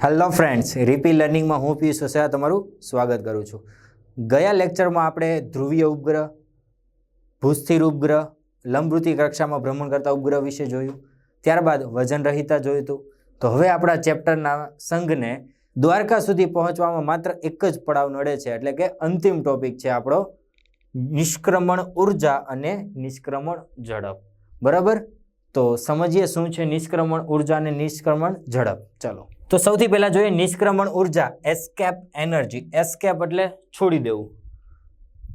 Hello friends, રીપી લર્નિંગમાં હું પિયુષ વસેરા તમારું સ્વાગત કરું છું. ગયા લેક્ચરમાં આપણે ધ્રુવીય ઉપગ્રહ, ભૂસ્થિર ઉપગ્રહ, લંબવૃત્તિ કક્ષામાં ભ્રમણ કરતા ઉપગ્રહ વિશે જોયું. ત્યારબાદ વજન રહિતા જોયું હતું. તો હવે આપણા ચેપ્ટરના સંઘને દ્વારકા સુધી પહોંચવામાં માત્ર એક જ પડાવ નડે છે, એટલે કે અંતિમ ટોપિક છે આપણો નિષ્ક્રમણ ઉર્જા અને નિષ્ક્રમણ ઝડપ. બરાબર, તો સમજીએ શું છે નિષ્ક્રમણ ઉર્જા અને નિષ્ક્રમણ ઝડપ. ચલો, તો સૌથી પહેલા જોઈએ નિષ્ક્રમણ ઉર્જા, એસ્કેપ એનર્જી. એસ્કેપ એટલે છોડી દેવું.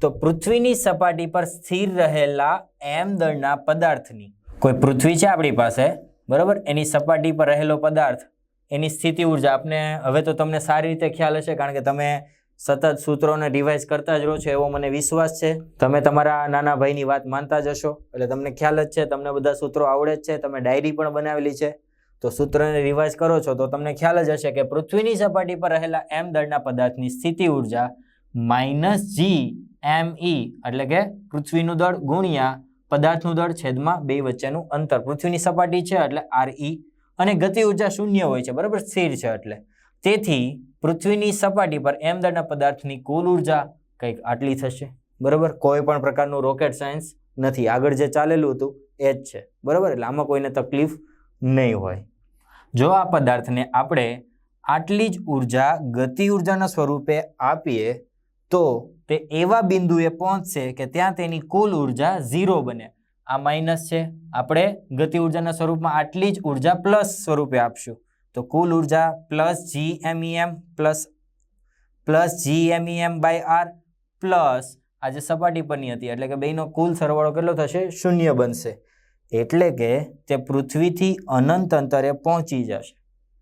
તો પૃથ્વીની સપાટી પર સ્થિર રહેલા m દળના પદાર્થની, કોઈ પૃથ્વી છે આપણી પાસે, બરાબર, એની સપાટી પર રહેલો પદાર્થ, એની સ્થિતિ ઉર્જા આપને હવે તો તમને સારી રીતે ખ્યાલ હશે, કારણ કે તમે સતત સૂત્રોને રિવાઇઝ કરતા જ રહો છો એવો મને વિશ્વાસ છે. તમે તમારા નાના ભાઈની વાત માનતા જ હશો, એટલે તમને ખ્યાલ જ છે, તમને બધા સૂત્રો આવડે જ છે, તમે ડાયરી પણ બનાવેલી છે. તો સૂત્રને રિવાઇઝ કરો છો તો તમને ખ્યાલ જ હશે કે પૃથ્વીની સપાટી પર રહેલા m દળના પદાર્થની સ્થિતિ ઉર્જા -G_m_e, એટલે કે પૃથ્વીનું દળ ગુણ્યા પદાર્થનું દળ છેદમાં બે વચ્ચેનું અંતર. પૃથ્વીની સપાટી છે એટલે RE, અને ગતિ ઉર્જા શૂન્ય હોય છે, બરાબર, સ્થિર છે એટલે. તેથી પૃથ્વીની સપાટી પર m દળના પદાર્થની કુલ ઉર્જા કંઈક આટલી થશે. બરાબર, કોઈ પણ પ્રકારનું રોકેટ સાયન્સ નથી, આગળ જે ચાલેલું હતું એ જ છે. બરાબર, એટલે આમાં કોઈને તકલીફ નહીં હોય. જો આ પદાર્થને આપણે આટલી જ ઉર્જા ગતિ ઉર્જાના સ્વરૂપે આપીએ તો તે એવા બિંદુએ પહોંચશે કે ત્યાં તેની કુલ ઉર્જા 0 બને. આ માઇનસ છે, આપણે ગતિ ઉર્જાના સ્વરૂપમાં આટલી જ ઉર્જા પ્લસ સ્વરૂપે આપશું તો કુલ ઉર્જા plus G_m_E_m by R plus આ જે સપાટી પરની હતી, એટલે કે બેનો કુલ સરવાળો કેટલો થશે? 0 બનશે. એટલે કે તે પૃથ્વીથી અનંત અંતરે પહોંચી જશે.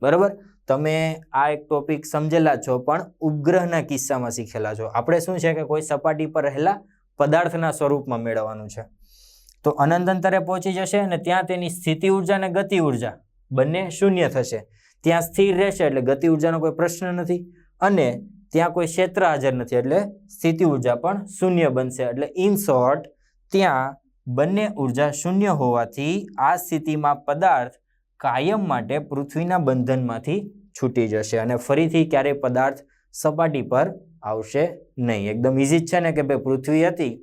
બરાબર, તમે આ એક ટોપિક સમજેલા છો, પણ ઉપગ્રહના કિસ્સામાં શીખેલા છો. આપણે શું છે કે કોઈ સપાટી પર રહેલા પદાર્થના સ્વરૂપમાં મેળવવાનું છે. તો અનંત અંતરે પહોંચી જશે અને ત્યાં તેની સ્થિતિ ઉર્જા અને ગતિ ઉર્જા બંને 0 થશે. ત્યાં સ્થિર રહેશે એટલે ગતિ ઉર્જાનો કોઈ પ્રશ્ન નથી, અને ત્યાં કોઈ ક્ષેત્ર હાજર નથી એટલે સ્થિતિ ઉર્જા પણ 0 બનશે. એટલે ઇન શોર્ટ ત્યાં બંને ઉર્જા 0 હોવાથી આ સ્થિતિમાં પદાર્થ કાયમ માટે પૃથ્વીના બંધનમાંથી છૂટી જશે અને ફરીથી ક્યારેય પદાર્થ સપાટી પર આવશે નહીં. એકદમ ઇઝી જ છે ને કે ભાઈ પૃથ્વી હતી,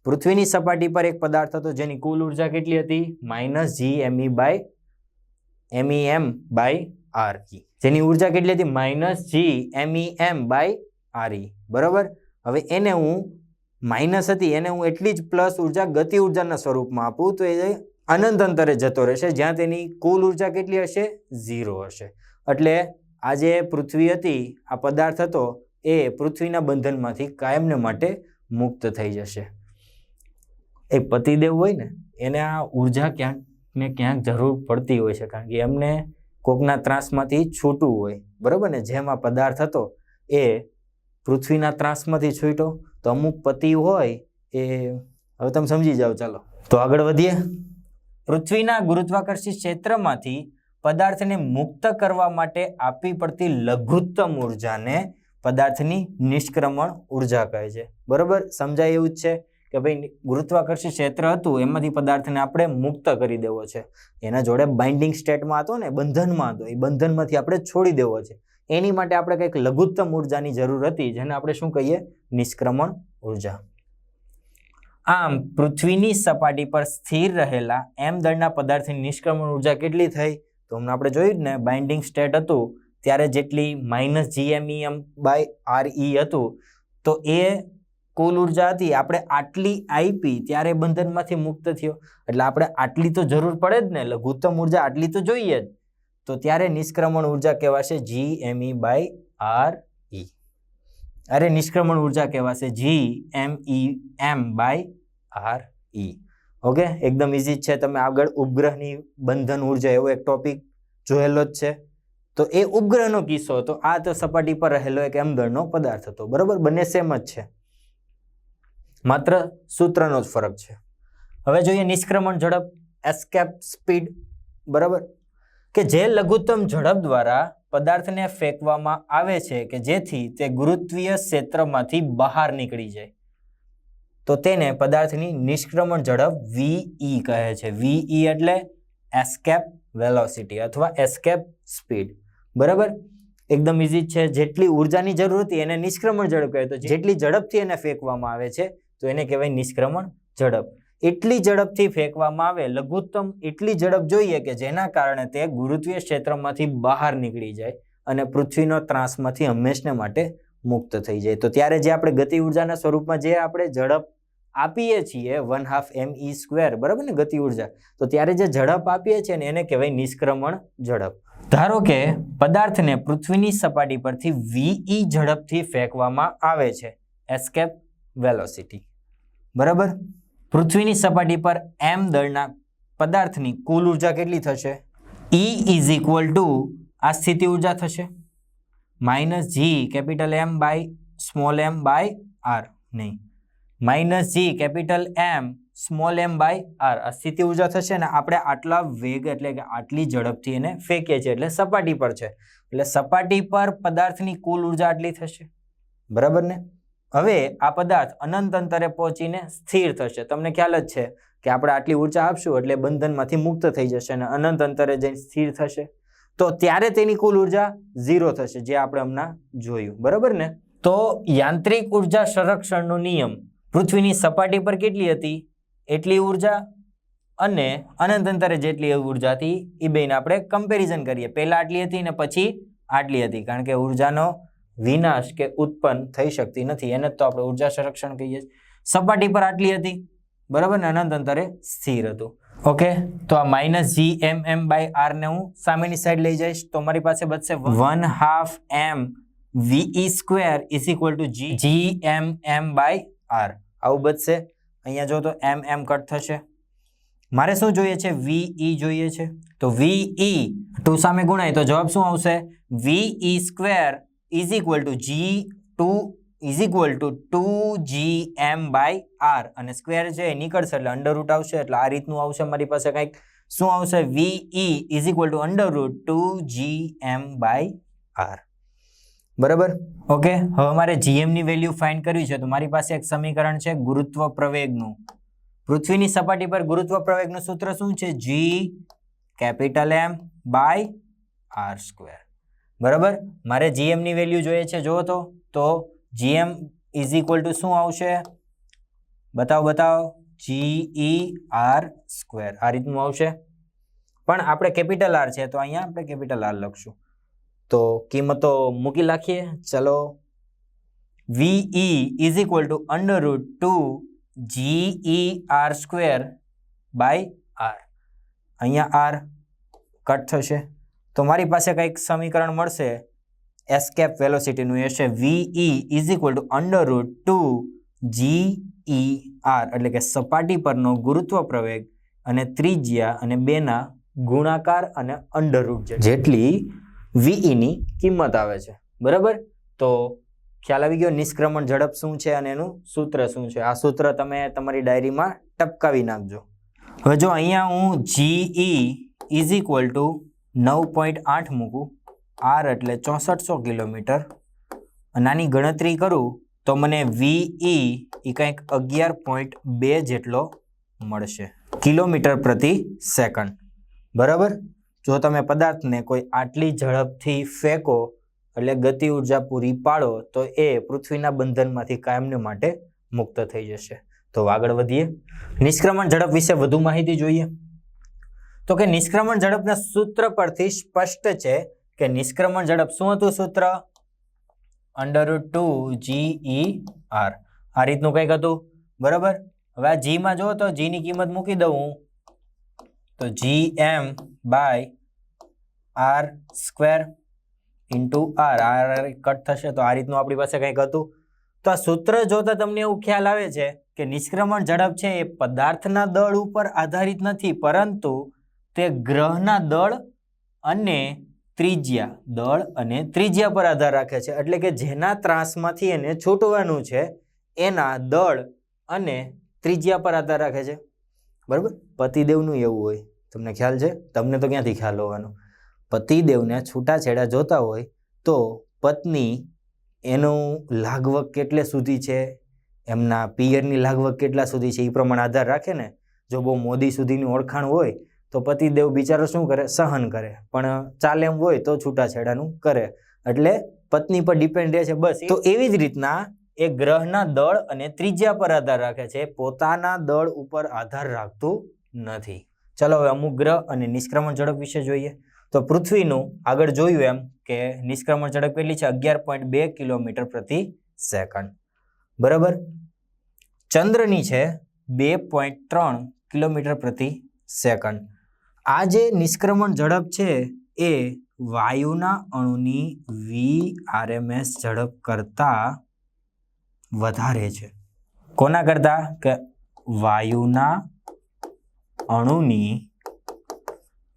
પૃથ્વીની સપાટી પર એક પદાર્થ હતો જેની કુલ ઉર્જા કેટલી હતી? -G_m_E_m by RE. જેની ઉર્જા કેટલી હતી? -G_m_E_m by RE. બરાબર, હવે એને હું માઇનસ હતી એને હું એટલી જ પ્લસ ઉર્જા ગતિ ઉર્જાના સ્વરૂપમાં આપું તો એ અનંત અંતરે જતો રહેશે, જ્યાં તેની કુલ ઉર્જા કેટલી હશે? 0 હશે. એટલે આ જે પૃથ્વી હતી, આ પદાર્થ હતો, એ પૃથ્વીના બંધનમાંથી કાયમને માટે મુક્ત થઈ જશે. એક પતિદેવ હોય ને, એને આ ઉર્જા ક્યાંક ને ક્યાંક જરૂર પડતી હોય છે, કારણ કે એમને કોકના ત્રાસમાંથી છૂટવું હોય. બરાબર ને, જેમ આ પદાર્થ હતો એ પૃથ્વીના ત્રાસમાંથી છૂટ્યો, તો અમુક પતિ હોય એ હવે તમે સમજી જાઓ. ચાલો તો આગળ વધીએ. પૃથ્વીના ગુરુત્વાકર્ષી ક્ષેત્રમાંથી પદાર્થને મુક્ત કરવા માટે આપવી પડતી લઘુત્તમ ઉર્જાને પદાર્થની નિષ્ક્રમણ ઉર્જા કહે છે. બરોબર, સમજાય એવું જ છે કે ભાઈ ગુરુત્વાકર્ષી ક્ષેત્ર હતું એમાંથી પદાર્થને આપણે મુક્ત કરી દેવો છે. એના જોડે બાઇન્ડિંગ સ્ટેટમાં હતો ને, બંધનમાં હતો, એ બંધનમાંથી આપણે છોડી દેવો છે. એની માટે આપણે કંઈક લઘુત્તમ ઉર્જાની જરૂર હતી, જેને આપણે શું કહીએ? નિષ્ક્રમણ ઉર્જા. આમ પૃથ્વીની સપાટી પર સ્થિર રહેલા m દળના પદાર્થની નિષ્ક્રમણ ઉર્જા કેટલી થઈ? તો હમણાં આપણે જોયું ને, બાઇન્ડિંગ સ્ટેટ હતું ત્યારે જેટલી -G_m_E_m બાય RE હતું, તો એ કુલ ઉર્જા હતી. આપણે આટલી આપી ત્યારે બંધનમાંથી મુક્ત થયો, એટલે આપણે આટલી તો જરૂર પડે જ ને, લઘુત્તમ ઉર્જા આટલી તો જોઈએ જ. તો ત્યારે નિષ્ક્રમણ ઉર્જા કહેવાશે G_m_E બાય RE. અરે નિષ્ક્રમણ ઉર્જા કહેવાશે G_m_E_m બાય RE. ઓકે, એકદમ ઇઝી છે. તમે આગળ ઉપગ્રહની બંધન ઉર્જા એવો એક ટોપિક જોયેલો જ છે. તો એ ઉપગ્રહનો કિસ્સો હતો, આ તો સપાટી પર રહેલો એક m દળનો પદાર્થ હતો. બરોબર, બંને સેમ જ છે, માત્ર સૂત્રનો જ ફરક છે. હવે જોઈએ નિષ્ક્રમણ ઝડપ, એસ્કેપ સ્પીડ. બરાબર, કે જે લઘુત્તમ ઝડપ દ્વારા પદાર્થને ફેંકવામાં આવે છે કે જેથી તે ગુરુત્વીય ક્ષેત્રમાંથી બહાર નીકળી જાય, તો તેને પદાર્થની નિષ્ક્રમણ ઝડપ VE કહે છે. VE એટલે એસ્કેપ વેલોસિટી અથવા એસ્કેપ સ્પીડ. બરાબર, એકદમ ઇઝી છે. જેટલી ઉર્જાની જરૂર હતી એને નિષ્ક્રમણ ઝડપ કહેવાય. તો જેટલી ઝડપથી એને ફેંકવામાં આવે છે તો એને કહેવાય નિષ્ક્રમણ ઝડપ. એટલી ઝડપથી ફેંકવામાં આવે, લઘુત્તમ એટલી ઝડપ જોઈએ કે જેના કારણે તે ગુરુત્વીય ક્ષેત્રમાંથી બહાર નીકળી જાય અને પૃથ્વીનો ત્રાસમાંથી હંમેશને માટે મુક્ત થઈ જાય. તો ત્યારે જે આપણે ગતિ ઉર્જાના સ્વરૂપમાં જે આપણે ઝડપ આપીએ છીએ 1/2 me², બરાબર ને, ગતિ ઉર્જા, તો ત્યારે જે ઝડપ આપીએ છીએ ને એને કહેવાય નિષ્ક્રમણ ઝડપ. ધારો કે પદાર્થને પૃથ્વીની સપાટી પરથી VE ઝડપથી ફેંકવામાં આવે છે, એસ્કેપ વેલોસિટી, બરાબર. પૃથ્વીની સપાટી પર m દળના પદાર્થની કુલ ઉર્જા કેટલી થશે? E ઇઝ ઇક્વલ ટુ આ સ્થિતિ ઉર્જા થશે -G capital M by small m by r, નહીં, -G capital M small m by r આ સ્થિતિ ઉર્જા થશે ને. આપણે આટલા વેગ એટલે કે આટલી ઝડપથી એને ફેંકીએ છીએ એટલે સપાટી પર છે, એટલે સપાટી પર પદાર્થની કુલ ઉર્જા આટલી થશે, બરાબર ને. હવે આ પદાર્થ અનંત અંતરે પહોંચીને સ્થિર થશે. તમને ખ્યાલ જ છે કે આપણે આટલી ઉર્જા આપશું એટલે બંધનમાંથી મુક્ત થઈ જશે અને અનંત અંતરે જઈને સ્થિર થશે. તો ત્યારે તેની કુલ ઉર્જા 0 થશે, જે આપણે હમણાં જોયું, બરાબર ને. તો યાંત્રિક ઉર્જા સંરક્ષણનો નિયમ પૃથ્વીની સપાટી પર કેટલી હતી એટલી ઉર્જા અને અનંત અંતરે જેટલી ઉર્જા હતી એ બેને આપણે કમ્પેરિઝન કરીએ. પહેલા આટલી હતી ને પછી આટલી હતી, કારણ કે ઉર્જાનો વિનાશ કે ઉત્પન્ન થઈ શકતી નથી, એને તો આપણે ઉર્જા સંરક્ષણ કહીએ. સપાટી પર આટલી હતી, બરાબર ને, અનંત અંતરે સ્થિર હતું. ઓકે, તો આ -Gmm બાય r ને હું સામેની સાઈડ લઈ જઈશ તો મારી પાસે બચશે 1/2 m VE² is equal to Gmm by r. આવું બચશે. અહીંયા જો તો m કટ થશે. મારે શું જોઈએ છે? VE જોઈએ છે. તો VE 2 સામે ગુણાય તો જવાબ શું આવશે? VE² is equal to G2 is equal to 2Gm by r, અને સ્ક્વેર છે એ નીકળશે એટલે અંડરરૂટ આવશે, એટલે આ રીતનું આવશે મારી પાસે કંઈક. શું આવશે? VE is equal to under root 2Gm by r, બરાબર. ઓકે, હવે મારે gm ની વેલ્યુ ફાઇન્ડ કરવી છે તો મારી પાસે એક સમીકરણ છે ગુરુત્વ પ્રવેગનું. પૃથ્વીની સપાટી પર ગુરુત્વ પ્રવેગનું સૂત્ર શું છે? G capital M by r², બરાબર. મારે gm ની વેલ્યુ જોઈએ છે, જો તો gm ઇઝ ઇક્વલ ટુ શું આવશે? બતાવો. GER², આ રીતનું આવશે. પણ આપણે કેપિટલ R છે તો અહીંયા આપણે કેપિટલ R લખશું. તો કિંમતો મૂકી નાખીએ. ચલો, VE is equal to under root 2GER² by r. અહીંયા r કટ થશે તો મારી પાસે કંઈક સમીકરણ મળશે એસ્કેપ વેલોસિટીનું. એ છે VE is equal to under root 2GER, એટલે કે સપાટી પરનો ગુરુત્વ પ્રવેગ અને ત્રિજ્યા અને બેના ગુણાકાર અને અંડરરૂટ જેટલી VE ની કિંમત આવે છે, બરાબર. તો ખ્યાલ આવી ગયો નિષ્ક્રમણ ઝડપ શું છે અને એનું સૂત્ર શું છે. આ સૂત્ર તમે તમારી ડાયરીમાં ટપકાવી નાખજો. હવે જો અહીંયા હું GE ઇઝ ઇક્વલ ટુ 9.8 મૂકું, r એટલે 6400 કિલોમીટર, અને આની ગણતરી કરું તો મને VE એ કંઈક 11.2 જેટલો મળશે કિલોમીટર પ્રતિ સેકન્ડ, બરાબર. જો તમે પદાર્થને કોઈ આટલી ઝડપથી ફેંકો એટલે ગતિ ઉર્જા પૂરી પાડો તો એ પૃથ્વીના બંધનમાંથી કાયમને માટે મુક્ત થઈ જશે. તો આગળ વધીએ. નિષ્ક્રમણ ઝડપ વિશે વધુ માહિતી જોઈએ. તો કે નિષ્ક્રમણ ઝડપના સૂત્ર પરથી સ્પષ્ટ છે કે નિષ્ક્રમણ ઝડપ શું હતું સૂત્ર? અંડરરૂટ 2GER, આ રીતનું કંઈક હતું, બરાબર. હવે આ G માં જો તો G ની કિંમત મૂકી દઉં તો GM by r² into r cut થશે. તો આ રીતનું આપણી પાસે કંઈક હતું. તો આ સૂત્ર જોતા તમને એવું ખ્યાલ આવે છે કે નિષ્ક્રમણ ઝડપ છે એ પદાર્થના દળ ઉપર આધારિત નથી, પરંતુ તે ગ્રહના દળ અને ત્રિજ્યા પર આધાર રાખે છે. એટલે કે જેના ત્રાસમાંથી એને છૂટવાનું છે એના દળ અને ત્રિજ્યા પર આધાર રાખે છે, બરાબર. પતિદેવનું એવું હોય, તમને ખ્યાલ છે? તમને તો ક્યાંથી ખ્યાલ હોવાનો? પતિદેવને છૂટાછેડા જોતા હોય તો પત્ની એનું લાગવગ કેટલે સુધી છે, એમના પિયરની લાગવગ કેટલા સુધી છે એ પ્રમાણે આધાર રાખે ને. જો બહુ મોદી સુધીની ઓળખાણ હોય તો પતિદેવ બિચારો શું કરે? સહન કરે. પણ ચાલે એમ હોય તો છૂટાછેડાનું કરે. એટલે પત્ની પર ડિપેન્ડ રહે છે બસ. તો એવી જ રીતના એ ગ્રહના દળ અને ત્રિજ્યા પર આધાર રાખે છે, પોતાના દળ ઉપર આધાર રાખતું નથી. ચલો હવે અમુક ગ્રહ અને નિષ્ક્રમણ ઝડપ વિશે જોઈએ. તો પૃથ્વીનું આગળ જોયું એમ કે નિષ્ક્રમણ ઝડપ કેટલી છે? 11.2 કિલોમીટર પ્રતિ સેકન્ડ. બરાબર. ચંદ્રની છે 2.3 કિલોમીટર પ્રતિ સેકન્ડ. આ જે નિષ્ક્રમણ ઝડપ છે એ વાયુના અણુની VRMS ઝડપ કરતા વધારે છે. કોના કરતા? કે વાયુના અણુની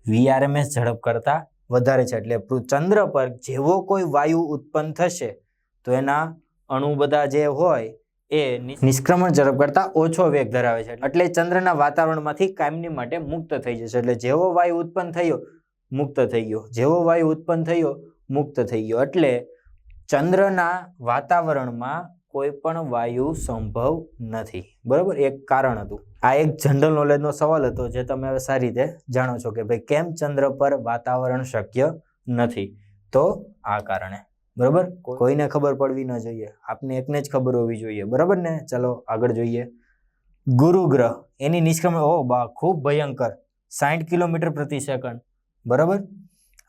VRMS ઝડપ કરતા વધારે છે. એટલે ચંદ્ર પર જેવો કોઈ વાયુ ઉત્પન્ન થશે તો એના અણુ બધા જે હોય એ નિષ્ક્રમણ ઝડપ કરતા ઓછો વેગ ધરાવે છે, એટલે ચંદ્રના વાતાવરણમાંથી કાયમની માટે મુક્ત થઈ જશે. એટલે જેવો વાયુ ઉત્પન્ન થયો મુક્ત થઈ ગયો, જેવો વાયુ ઉત્પન્ન થયો મુક્ત થઈ ગયો. એટલે ચંદ્રના વાતાવરણમાં કોઈ પણ વાયુ સંભવ નથી. બરોબર. એક કારણ હતું. આ એક જનરલ નોલેજનો સવાલ હતો જે તમે હવે સારી રીતે જાણો છો કે ભાઈ કેમ ચંદ્ર પર વાતાવરણ શક્ય નથી. તો આ કારણે. બરોબર. કોઈને ખબર પડવી ન જોઈએ, આપને એકને જ ખબર હોવી જોઈએ. બરાબર ને. ચલો આગળ જોઈએ. ગુરુ ગ્રહ, એની નિષ્ક્રમણ ખૂબ ભયંકર 60 કિલોમીટર પ્રતિ સેકન્ડ. બરાબર.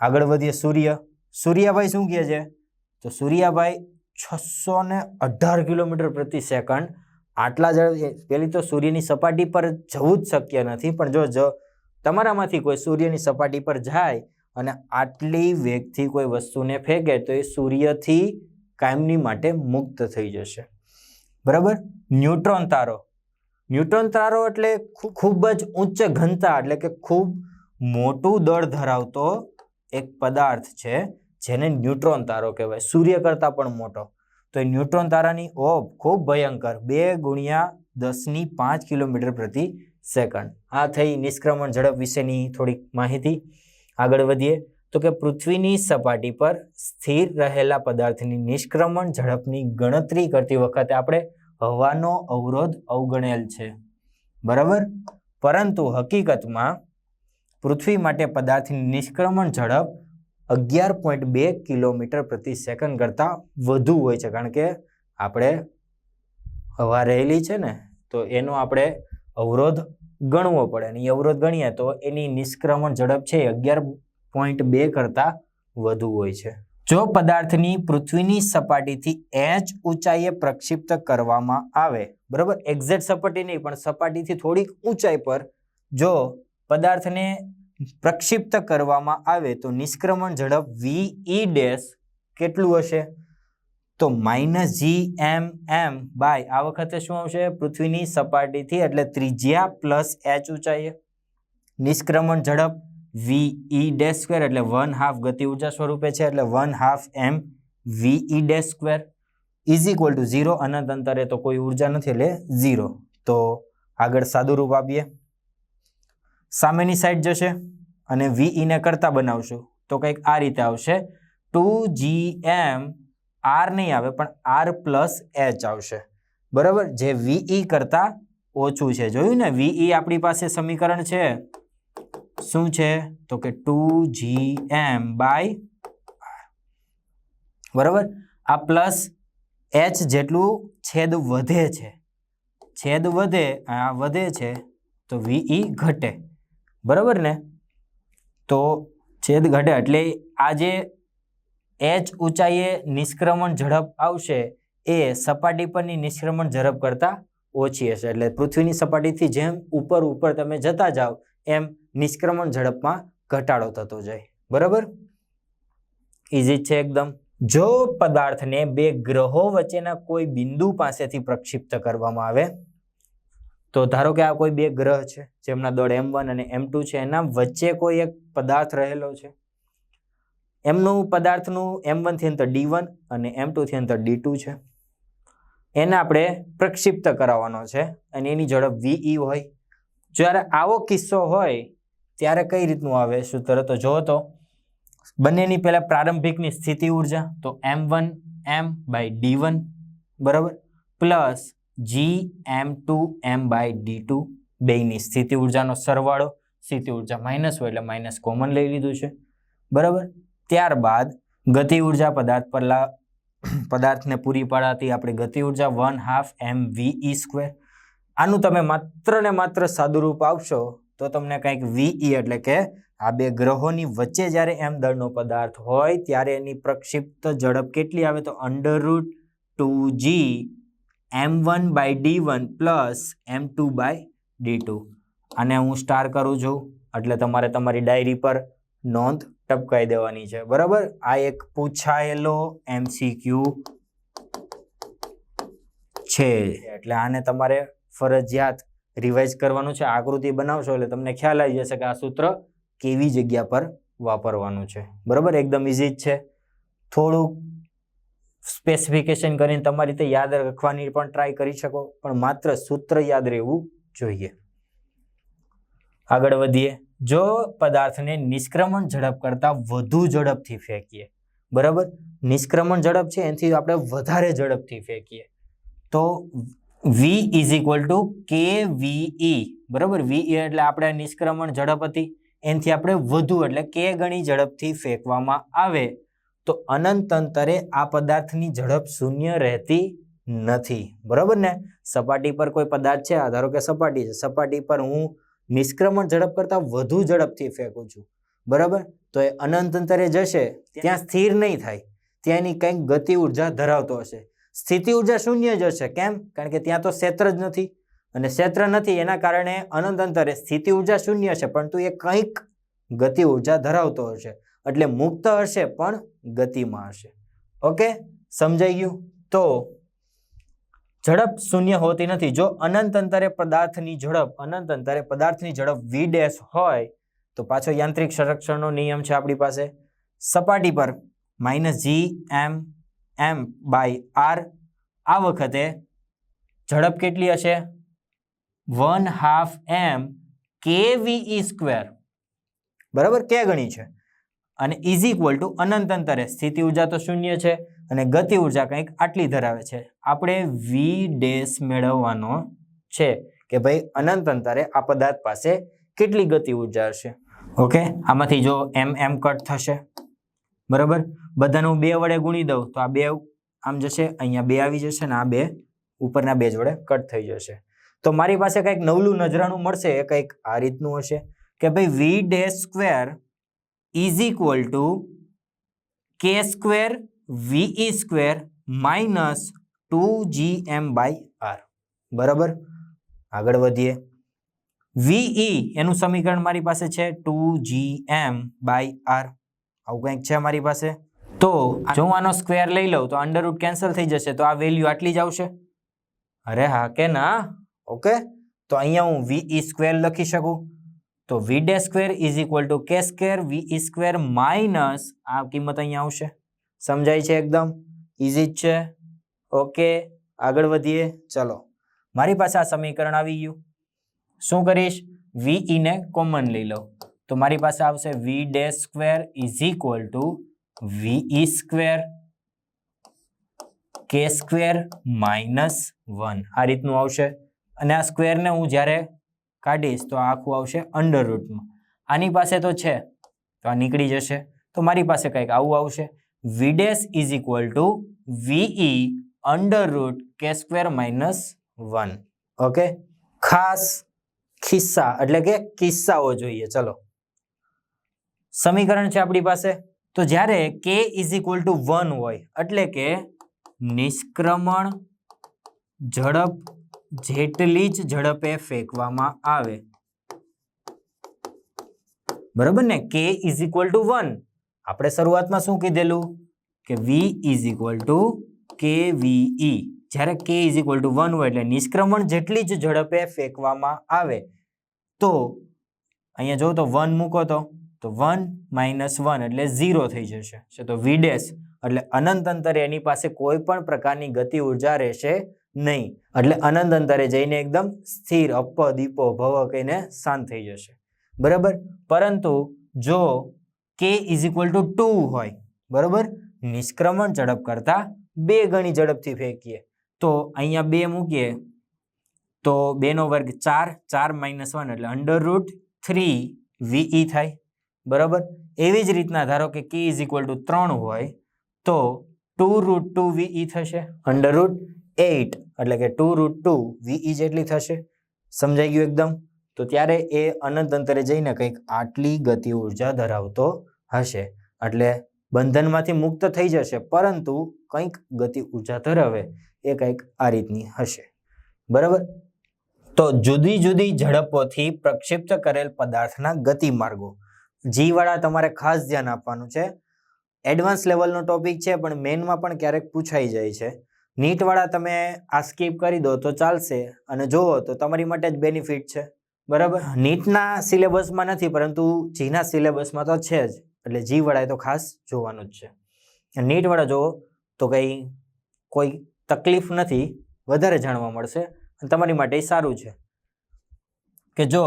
આગળ વધીએ. સૂર્ય. સૂર્યાભાઈ શું કહે છે? તો સૂર્યાભાઈ 618 કિલોમીટર પ્રતિ સેકન્ડ. આટલા પેલી તો સૂર્યની સપાટી પર જવું જ શક્ય નથી, પણ જો તમારામાંથી કોઈ સૂર્યની સપાટી પર જાય અને આટલી વેગથી કોઈ વસ્તુને ફેંકે તો એ સૂર્યથી કાયમની માટે મુક્ત થઈ જશે. બરાબર. ન્યુટ્રોન તારો. ન્યુટ્રોન તારો એટલે ખૂબ જ ઉચ્ચ ઘનતા એટલે કે ખૂબ મોટું દળ ધરાવતો એક પદાર્થ છે જેને ન્યુટ્રોન તારો કહેવાય. સૂર્ય કરતાં પણ મોટો. તો એ ન્યુટ્રોન તારાની ખૂબ ભયંકર 2×10⁵ કિલોમીટર પ્રતિ સેકન્ડ. આ થઈ નિષ્ક્રમણ ઝડપ વિશેની થોડીક માહિતી. આગળ વધીએ તો કે પૃથ્વીની સપાટી પર સ્થિર રહેલા પદાર્થની નિષ્ક્રમણ ઝડપની ગણતરી કરતી વખતે આપણે હવાનો અવરોધ અવગણેલ છે. બરાબર. પરંતુ હકીકતમાં પૃથ્વી માટે પદાર્થની નિષ્ક્રમણ ઝડપ 11.2 કિલોમીટર પ્રતિ સેકન્ડ કરતાં વધુ હોય છે, કારણ કે આપણે હવા રહેલી છે ને તો એનો આપણે અવરોધ ગણવો પડે અને એ અવરોધ ગણીએ તો એની નિષ્ક્રમણ ઝડપ છે 11.2 કરતાં વધુ હોય છે. જો પદાર્થની પૃથ્વીની સપાટીથી h ઊંચાઈએ પ્રક્ષિપ્ત કરવામાં આવે, બરાબર, એક્ઝેક્ટ સપાટી નહીં પણ સપાટીથી થોડીક ઊંચાઈ પર જો પદાર્થને પ્રક્ષિપ્ત કરવામાં આવે તો નિષ્ક્રમણ ઝડપ VE ડેશ કેટલું હશે? તો -gmm બાય આ વખતે શું આવશે? પૃથ્વીની સપાટીથી એટલે ત્રિજ્યા પ્લસ h ઊંચાઈએ. નિષ્ક્રમણ ઝડપ VE ડેશ સ્ક્વેર એટલે 1/2 ગતિ ઉર્જા સ્વરૂપે છે એટલે 1/2 m VE dash square is equal two 0. અનંત અંતરે તો કોઈ ઉર્જા નથી એટલે 0. તો આગળ સાદું રૂપ આપીએ. સામેની સાઈડ જશે અને VE ને કરતા બનાવશું તો કંઈક આ રીતે આવશે. 2gm r નહીં આવે પણ r પ્લસ h આવશે. બરાબર. જે VE કરતા ઓછું છે. જોયું ને. VE આપણી પાસે સમીકરણ છે શું છે? તો કે 2gm બાય r. બરાબર. આ પ્લસ h જેટલું છેદ વધે છે, છેદ વધે, આ વધે છે તો VE ઘટે. બરાબર ને. તો છેદ ઘટે એટલે આ જે h ઊંચાઈએ નિષ્ક્રમણ ઝડપ આવશે એ સપાટી પરની નિષ્ક્રમણ ઝડપ કરતાં ઓછી હશે. એટલે પૃથ્વીની સપાટીથી જેમ ઉપર તમે જતા જાઓ એમ નિષ્ક્રમણ ઝડપમાં ઘટાડો થતો જાય. બરાબર. ઇઝી છે એકદમ. જો પદાર્થને બે ગ્રહો વચ્ચેના કોઈ બિંદુ પાસેથી પ્રક્ષિપ્ત કરવામાં આવે તો ધારો કે આ કોઈ બે ગ્રહ છે જેમના દળ m1 અને m2 છે, એના વચ્ચે કોઈ એક પદાર્થ રહેલો છે. એમનું પદાર્થનું m1 થી અંતર d1 અને m2 થી અંતર d2 છે. એને આપણે પ્રક્ષિપ્ત કરાવવાનો છે અને એની ઝડપ VE હોય. જ્યારે આવો કિસ્સો હોય ત્યારે કઈ રીતનું આવે સૂત્ર? તો જો તો બંનેની પહેલા પ્રારંભિકની સ્થિતિ ઉર્જા તો m1 m બાય d1 બરાબર plus gm2 m by d2 બેયની સ્થિતિ ઉર્જાનો સરવાળો. સ્થિતિ ઉર્જા માઇનસ હોય એટલે માઇનસ કોમન લઈ લીધું છે. બરાબર. ત્યારબાદ ગતિ ઉર્જા પદાર્થને પૂરી પાડતી આપણે ગતિ ઉર્જા 1/2 mve². આનું તમે માત્ર ને માત્ર સાદુરૂપ આપશો તો તમને કંઈક વીઈ એટલે કે આ બે ગ્રહોની વચ્ચે જ્યારે m દળનો પદાર્થ હોય ત્યારે એની પ્રક્ષિપ્ત ઝડપ કેટલી આવે તો √2g m1/d1 પ્લસ m2/d2. આને હું સ્ટાર કરું છું એટલે તમારે તમારી ડાયરી પર નોંધ ટપકાઈ દેવાની છે. બરાબર, આ એક પૂછાયેલો MCQ છે એટલે આને તમારે ફરજિયાત રિવાઇઝ કરવાનું છે. આકૃતિ બનાવશો એટલે તમને ખ્યાલ આવી જશે કે આ સૂત્ર કેવી જગ્યા પર વાપરવાનું છે. બરાબર, એકદમ ઇઝી જ છે. થોડુંક સ્પેસિફિકેશન કરીને તમારી રીતે યાદ રાખવાની પણ ટ્રાય કરી શકો, પણ માત્ર સૂત્ર યાદ રહેવું જોઈએ. આગળ વધીએ. જો પદાર્થને નિષ્ક્રમણ ઝડપ કરતા વધુ ઝડપથી ફેંકીએ, બરાબર, નિષ્ક્રમણ ઝડપ છે એનાથી આપણે વધારે ઝડપથી ફેંકીએ તો v = kve. બરાબર, ve એટલે આપણે નિષ્ક્રમણ ઝડપ હતી એનાથી આપણે વધુ એટલે k ગણી ઝડપથી ફેંકવામાં આવે તો અનંત અંતરે આ પદાર્થની ઝડપ શૂન્ય રહેતી નથી. બરાબર ને, સપાટી પર કોઈ પદાર્થ છે, ધારો કે સપાટી છે, સપાટી પર હું નિષ્ક્રમણ ઝડપ કરતા વધુ ઝડપથી ફેંકું છું, બરાબર, તો એ અનંત અંતરે જશે, ત્યાં સ્થિર નહીં થાય, ત્યાં એની કંઈક ગતિ ઉર્જા ધરાવતો હશે. સ્થિતિ ઉર્જા શૂન્ય જ હશે. કેમ? કારણ કે ત્યાં તો ક્ષેત્ર જ નથી, અને ક્ષેત્ર નથી એના કારણે અનંત અંતરે સ્થિતિ ઉર્જા શૂન્ય છે, પરંતુ એ કંઈક ગતિ ઉર્જા ધરાવતો હશે, એટલે મુક્ત હશે પણ ગતિમાં હશે. ઓકે, સમજાઈ ગયું? તો ઝડપ શૂન્ય હોતી નથી. જો અનંત અંતરે પદાર્થની ઝડપ v' હોય તો પાછો યાંત્રિક સંરક્ષણનો નિયમ છે આપણી પાસે. સપાટી પર -gm/r. આ વખતે ઝડપ કેટલી હશે? 1/2 m kve². બરાબર, કે ગણી છે. અને = અનંત અંતરે સ્થિતિ ઉર્જા તો શૂન્ય છે અને ગતિ ઉર્જા કંઈક આટલી ધરાવે છે. આપણે v' મેળવવાનો છે કે ભાઈ અનંત અંતરે આ પદાર્થ પાસે કેટલી ગતિ ઉર્જા હશે. ઓકે, આમાંથી જો m કટ થશે, બરાબર, બધાને હું 2 વડે ગુણી દઉં તો આ 2 આમ જશે, અહીંયા 2 આવી જશે ને આ 2 ઉપરના 2 જોડે કટ થઈ જશે. તો મારી પાસે કંઈક નવલું નજરાણું મળશે. એ કંઈક આ રીતનું હશે કે ભાઈ v'² = k² ve² - 2gm/r. બરાબર, આગળ વધીએ. ve એનું સમીકરણ મારી પાસે છે 2gm/r. આવું કંઈક છે મારી પાસે. તો જો હું આનો સ્ક્વેર લઈ લઉં તો અંડરરૂટ કેન્સલ થઈ જશે, તો આ વેલ્યુ આટલી જ આવશે. અરે હા કે ના? ઓકે, તો અહીંયા હું ve² લખી શકું. તો v' = k² ve² - આ કિંમત અહીંયા આવશે. સમજાય છે? એકદમ ઇઝી જ છે. ઓકે, આગળ વધીએ. ચલો, મારી પાસે આ સમીકરણ આવી ગયું. શું કરીશ? ve ને કોમન લઈ લઉં તો મારી પાસે આવશે v' = ve² k² - 1. આ રીતનું આવશે. અને આ સ્ક્વેરને હું જ્યારે કાઢીશ તો આખું આવશે અંડરરૂટમાં. આની પાસે તો છે તો આ નીકળી જશે, તો મારી પાસે કંઈક આવું આવશે. v' = ve √k² - 1. ઓકે, ખાસ ખિસ્સા એટલે કે કિસ્સાઓ જોઈએ. ચલો, સમીકરણ છે આપણી પાસે. તો જ્યારે k = 1 હોય એટલે કે નિષ્ક્રમણ ઝડપ જેટલી જ ઝડપે ફેંકવામાં આવે, બરાબર ને, k = 1. આપણે શરૂઆતમાં શું કીધેલું કે v = kve. જ્યારે k = 1 હોય એટલે નિષ્ક્રમણ જેટલી જ ઝડપે ફેંકવામાં આવે તો અહીંયા જો તો 1 મૂકો તો 1 - 1 એટલે 0 થઈ જશે. તો v' એટલે અનંત અંતરે એની પાસે કોઈ પણ પ્રકારની ગતિ ઉર્જા રહેશે નહીં, એટલે અનંત અંતરે જઈને એકદમ સ્થિર અપ દીપો ભવ કહીને શાંત થઈ જશે. બરાબર, પરંતુ જો k = 2 હોય, બરાબર, નિષ્ક્રમણ ઝડપ કરતા 2 ગણી ઝડપથી ફેંકીએ તો અહીંયા 2 મૂકીએ તો 2 નો વર્ગ 4, 4 - 1 એટલે √3 ve થાય. બરાબર. એવી જ રીતના ધારો કે k ઇઝ ઇક્વલ ટુ 3 હોય તો 2√2VE થશે, √8 એટલે કે 2√2VE જેટલી થશે. સમજાઈ ગયું એકદમ? તો ત્યારે એ અનંત અંતરે જઈને કંઈક આટલી ગતિ ઉર્જા ધરાવતો હશે. એટલે બંધનમાંથી મુક્ત થઈ જશે, પરંતુ કંઈક ગતિ ઉર્જા ધરાવે એ કંઈક આ રીતની હશે. બરાબર. તો જુદી જુદી ઝડપોથી પ્રક્ષિપ્ત કરેલ પદાર્થના ગતિ માર્ગો. જી વાળા તમારે ખાસ ધ્યાન આપવાનું છે. એડવાન્સ લેવલનો ટોપિક છે, પણ મેઇનમાં પણ ક્યારેક પૂછાઈ જાય છે. નીટ વાળા તમે આ સ્કીપ કરી દો તો ચાલશે, અને જોવો તો તમારી માટે જ બેનિફિટ છે. બરાબર. નીટના સિલેબસમાં નથી, પરંતુ જીના સિલેબસમાં તો છે જ, એટલે જી વાળાએ તો ખાસ જોવાનું જ છે. નીટ વાળા જોવો તો કોઈ તકલીફ નથી, વધારે જાણવા મળશે અને તમારી માટે સારું છે. કે જો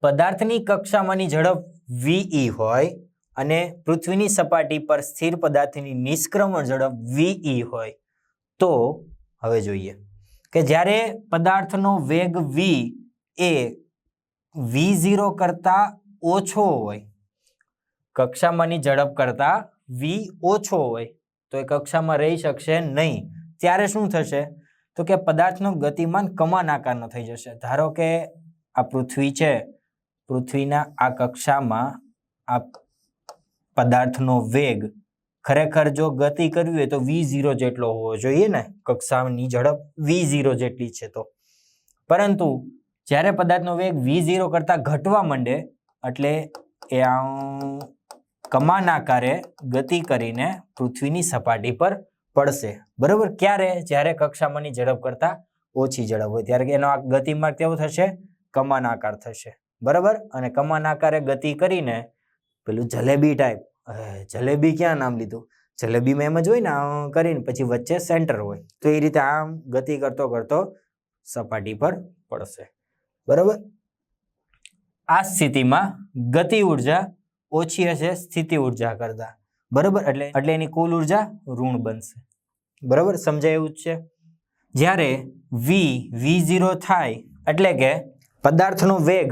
પદાર્થની કક્ષામાંની ઝડપ VE હોય અને પૃથ્વીની સપાટી પર સ્થિર પદાર્થની નિષ્ક્રમણ ઝડપ VE હોય તો હવે જોઈએ કે જ્યારે પદાર્થનો વેગ V એ V0 કરતા ઓછો હોય, કક્ષામાંની ઝડપ કરતા V ઓછો હોય તો એ કક્ષામાં રહી શકશે નહીં. ત્યારે શું થશે? તો કે પદાર્થનું ગતિમાન કમાન આકારનો થઈ જશે. ધારો કે આ પૃથ્વી છે, પૃથ્વીના આ કક્ષામાં આ પદાર્થનો વેગ ખરેખર જો ગતિ કરવી હોય તો V0 જેટલો હોવો જોઈએ ને, કક્ષાની ઝડપ V0 જેટલી છે તો. પરંતુ જ્યારે પદાર્થનો વેગ V0 કરતા ઘટવા માંડે એટલે એ કમાન આકારે ગતિ કરીને પૃથ્વીની સપાટી પર પડશે. બરાબર. ક્યારે? જ્યારે કક્ષામાંની ઝડપ કરતા ઓછી ઝડપ હોય ત્યારે એનો આ ગતિમાર્ગ કેવો થશે? કમાન આકાર થશે. બરાબર. અને કમાન આકારે ગતિ કરીને પેલું જલેબી ટાઈપ, જલેબી ક્યાં નામ લીધું? જલેબીમાં એમ જ હોય ને, કરીને પછી વચ્ચે સેન્ટર હોય, તો એ રીતે આમ ગતિ કરતો કરતો સપાટી પર પડશે. બરાબર. આ સ્થિતિમાં ગતિ ઉર્જા ઓછી હશે સ્થિતિ ઉર્જા કરતા. બરાબર. એટલે એની કુલ ઉર્જા ઋણ બનશે. બરાબર. સમજાય એવું જ છે. જ્યારે V0 થાય એટલે કે પદાર્થનો વેગ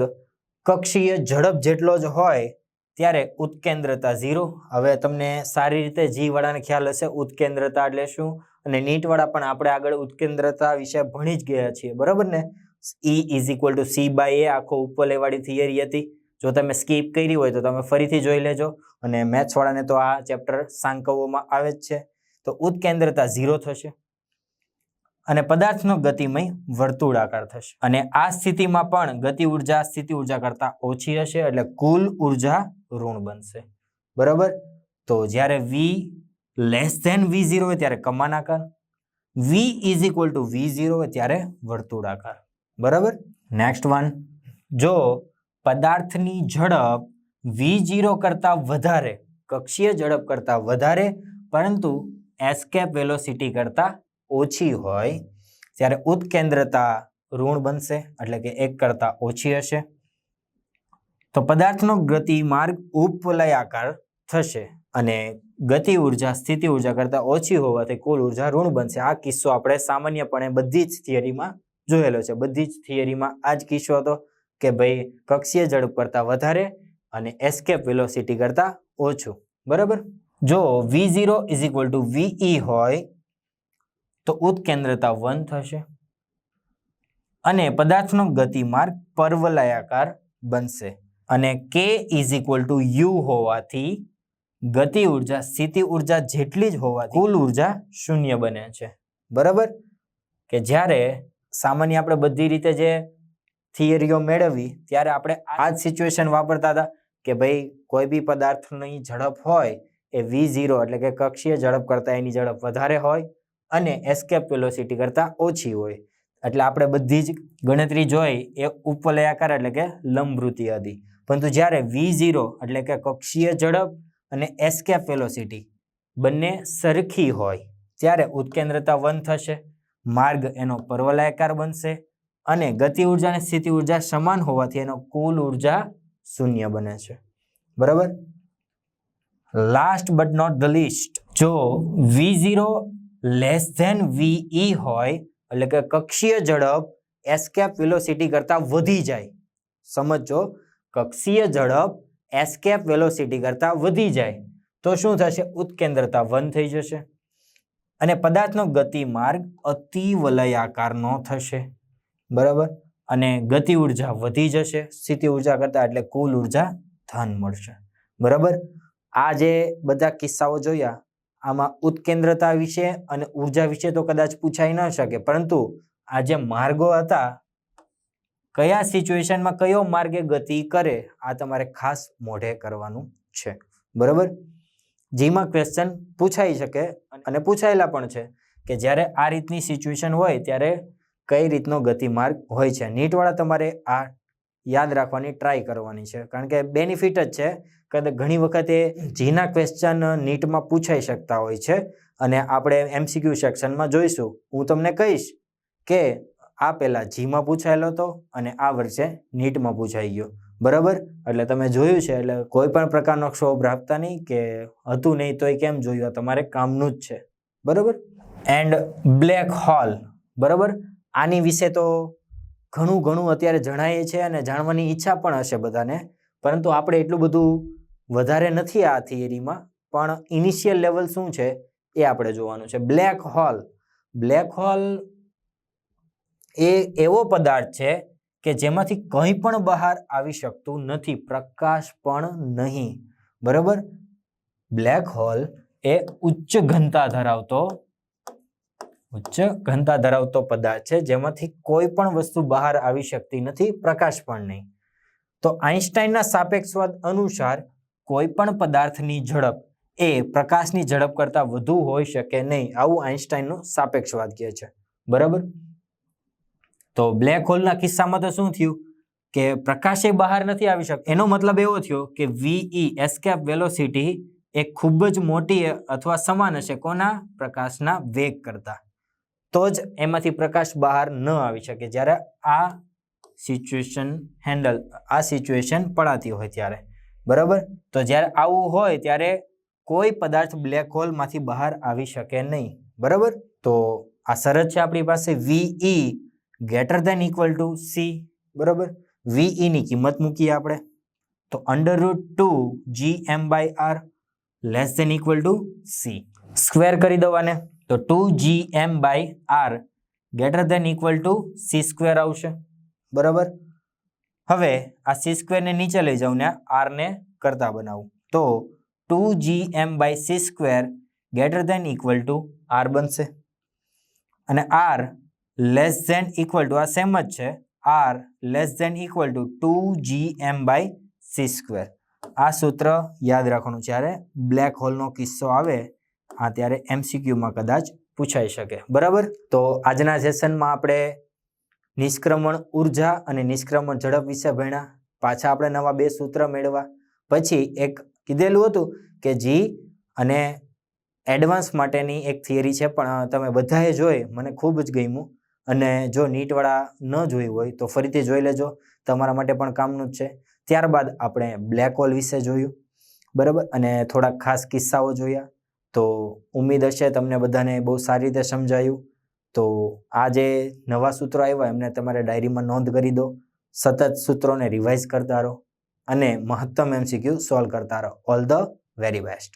કક્ષીય ઝડપ જેટલો જ હોય ત્યારે ઉત્કેન્દ્રતા 0. હવે તમને સારી રીતે જી વાળાને ખ્યાલ હશે ઉત્કેન્દ્રતા એટલે શું, અને નીટ વાળા પણ આપણે આગળ ઉત્કેન્દ્રતા વિશે ભણી જ ગયા છીએ. બરાબર ને? E is equal two C/A આખો ઉપરલે વાળી થિયરી હતી. જો તમે સ્કીપ કરી હોય તો તમે ફરીથી જોઈ લેજો, અને મેથ્સ વાળાને તો આ ચેપ્ટર સાંકવવામાં આવે જ છે. તો ઉત્કેન્દ્રતા 0 થશે અને પદાર્થનો ગતિમય વર્તુળાકાર થશે. અને આ સ્થિતિમાં પણ ગતિ ઉર્જા સ્થિતિ ઉર્જા કરતા ઓછી હશે, એટલે કુલ ઉર્જા ઋણ બનશે. બરાબર. તો જ્યારે V<V0 હોય ત્યારે કમાન આકાર, V is equal two V0 હોય ત્યારે વર્તુળાકાર. બરાબર. નેક્સ્ટ વન, જો પદાર્થની ઝડપ V0 કરતા વધારે, કક્ષીય ઝડપ કરતા વધારે, પરંતુ એસ્કેપ વેલોસિટી કરતા ઓછી હોય ત્યારે ઉત્કેન્દ્રતા ઋણ બનશે, એટલે કે 1 કરતા ઓછી હશે. તો પદાર્થનો ગતિ માર્ગ ઉપવલયાકાર થશે અને ગતિ ઉર્જા સ્થિતિ ઉર્જા કરતા ઓછી હોવાથી કુલ ઉર્જા ઋણ બનશે. આ કિસ્સો આપણે સામાન્યપણે બધી જ થિયરીમાં જોયેલો છે. બધી જ થિયરીમાં આ જ કિસ્સો હતો કે ભાઈ કક્ષીય ઝડપ કરતા વધારે અને એસ્કેપ વેલોસિટી કરતા ઓછું. બરાબર. જો V0 is equal two VE હોય તો ઉત્કેન્દ્રતા 1 થશે અને પદાર્થનો ગતિમાર્ગ પરવલયાકાર બનશે, અને K is equal two U હોવાથી ગતિ ઉર્જા સ્થિતિ ઉર્જા જેટલી જ હોવાથી કુલ ઉર્જા 0 બને છે. બરાબર. કે જ્યારે સામાન્ય આપણે બધી રીતે જે થિયરીઓ મેળવી ત્યારે આપણે આ જ સિચ્યુએશન વાપરતા હતા કે ભાઈ કોઈ બી પદાર્થની ઝડપ હોય એ V0 એટલે કે કક્ષીય ઝડપ કરતા એની ઝડપ વધારે હોય અને એસ્કેપ વેલોસિટી કરતા ઓછી હોય. એટલે આપણે બધી જ ગણતરી જોઈ એ ઉપવલયાકાર એટલે કે લંબવૃત્તિ હતી. પરંતુ જ્યારે V0 એટલે કે કક્ષીય ઝડપ અને એસ્કેપ વેલોસિટી બંને સરખી હોય ત્યારે ઉત્કેન્દ્રતા 1 થશે, માર્ગ એનો પરવલયાકાર બનશે અને ગતિ ઉર્જા અને સ્થિતિ ઉર્જા સમાન હોવાથી એનો કુલ ઉર્જા 0 બને છે. બરાબર. Last but not the least, જો V0 લેસ ધેન VE હોય એટલે કે કક્ષીય ઝડપ એસ્કેપ વેલોસિટી કરતા વધી જાય. સમજો, કક્ષીય ઝડપ એસ્કેપ વેલોસિટી કરતાં વધી જાય તો શું થશે? ઉત્કેન્દ્રતા 1 થઈ જશે અને પદાર્થનો ગતિમાર્ગ અતિ વલયાકારનો થશે, બરાબર. અને ગતિ ઉર્જા વધી જશે સ્થિતિ ઉર્જા કરતાં, એટલે કુલ ઉર્જા ધન મળશે, બરાબર. આ જે બધા કિસ્સાઓ જોયા આમાં ઉત્કેન્દ્રતા વિશે અને ઉર્જા વિશે તો કદાચ પૂછાઈ ન શકે, પરંતુ આ જે માર્ગો હતા કયા સિચ્યુએશનમાં કયો માર્ગે ગતિ કરે આ તમારે ખાસ મોઢે કરવાનું છે, બરાબર. જેમાં ક્વેશ્ચન પૂછાઈ શકે અને પૂછાયેલા પણ છે કે જ્યારે આ રીતની સિચ્યુએશન હોય ત્યારે કઈ રીતનો ગતિમાર્ગ હોય છે. નીટવાળા તમારે આ યાદ રાખવાની ટ્રાય કરવાની છે, કારણ કે બેનિફિટ જ છે કે ઘણી વખતે જીના ક્વેશ્ચન નીટમાં પૂછાઈ શકતા હોય છે અને આપણે MCQ સેક્શનમાં જોઈશું. હું તમને કહીશ કે આ પહેલા જીમાં પૂછાયેલો હતો અને આ વર્ષે નીટમાં પૂછાઈ ગયો, બરાબર. એટલે તમે જોયું છે, એટલે કોઈ પણ પ્રકારનો ક્ષોભ રાખતા નહીં કે હતું નહીં તોય કેમ જોયું, તમારે કામનું જ છે, બરાબર. એન્ડ બ્લેક હોલ, બરાબર. આની વિશે તો ઘણું અત્યારે જણાય છે અને જાણવાની ઈચ્છા પણ હશે બધાને, પરંતુ આપણે એટલું બધું વધારે નથી આ થિયરીમાં, પણ ઇનિશિયલ લેવલ શું છે એ આપણે જોવાનું છે. બ્લેક હોલ એ એવો પદાર્થ છે કે જેમાંથી કંઈ પણ બહાર આવી શકતું નથી, પ્રકાશ પણ નહીં, બરાબર. બ્લેક હોલ એ ઉચ્ચ ઘનતા ધરાવતો પદાર્થ છે જેમાંથી કોઈ પણ વસ્તુ બહાર આવી શકતી નથી, પ્રકાશ પણ નહીં. તો આઈન્સ્ટાઈનના સાપેક્ષવાદ અનુસાર કોઈ પણ પદાર્થની ઝડપ એ પ્રકાશની ઝડપ કરતાં વધુ હોઈ શકે નહીં, આવું આઈન્સ્ટાઈનનો સાપેક્ષવાદ કહે છે, બરાબર. તો બ્લેક હોલના કિસ્સામાં તો શું થયું કે પ્રકાશ બહાર નથી આવી શકતો. એનો મતલબ એવો થયો કે VE એસ્કેપ વેલોસિટી એ ખૂબ જ મોટી અથવા સમાન હશે કોના? પ્રકાશના વેગ કરતા, તો જ એમાંથી પ્રકાશ બહાર ન આવી શકે જ્યારે આ સિચ્યુએશન પડાતી હોય ત્યારે, બરાબર. તો જ્યારે આવું હોય ત્યારે કોઈ પદાર્થ બ્લેક હોલમાંથી બહાર આવી શકે નહીં, બરાબર. તો આ શરત છે આપણી પાસે VE > C, બરાબર. VE ની કિંમત મૂકીએ આપણે તો √2 gm/r < C. સ્ક્વેર કરી દો આને તો 2 gm/r > C² આવશે, બરાબર. હવે આ C² ને નીચે લઈ જાઉં ને r ને કરતા બનાવું તો 2 gm/C² > r બનશે અને r <= આ સેમ જ છે, r <= 2 gm/C². આ સૂત્ર યાદ રાખવાનું જ્યારે બ્લેક હોલનો કિસ્સો આવે આ ત્યારે MCQમાં કદાચ પૂછાઈ શકે, બરાબર. તો આજના સેશનમાં આપણે નિષ્ક્રમણ ઉર્જા અને નિષ્ક્રમણ ઝડપ વિશે ભણ્યા. પાછા આપણે નવા 2 સૂત્ર મેળવ્યા. પછી એક કીધેલું હતું કે જી અને એડવાન્સ માટેની એક થિયરી છે, પણ તમે બધાએ જોઈ, મને ખૂબ જ ગમ્યું. અને જો નીટવાળા ન જોઈ હોય તો ફરીથી જોઈ લેજો, તમારા માટે પણ કામનું જ છે. ત્યારબાદ આપણે બ્લેક હોલ વિશે જોયું, બરાબર, અને થોડાક ખાસ કિસ્સાઓ જોયા. તો ઉમ્મીદ હશે તમને બધાને બહુ સારી રીતે સમજાયું. તો આ જે નવા સૂત્રો આવ્યા એમને તમારે ડાયરીમાં નોંધ કરી દો. સતત સૂત્રોને રિવાઇઝ કરતા રહો અને મહત્તમ MCQ સોલ્વ કરતા રહો. All the very best.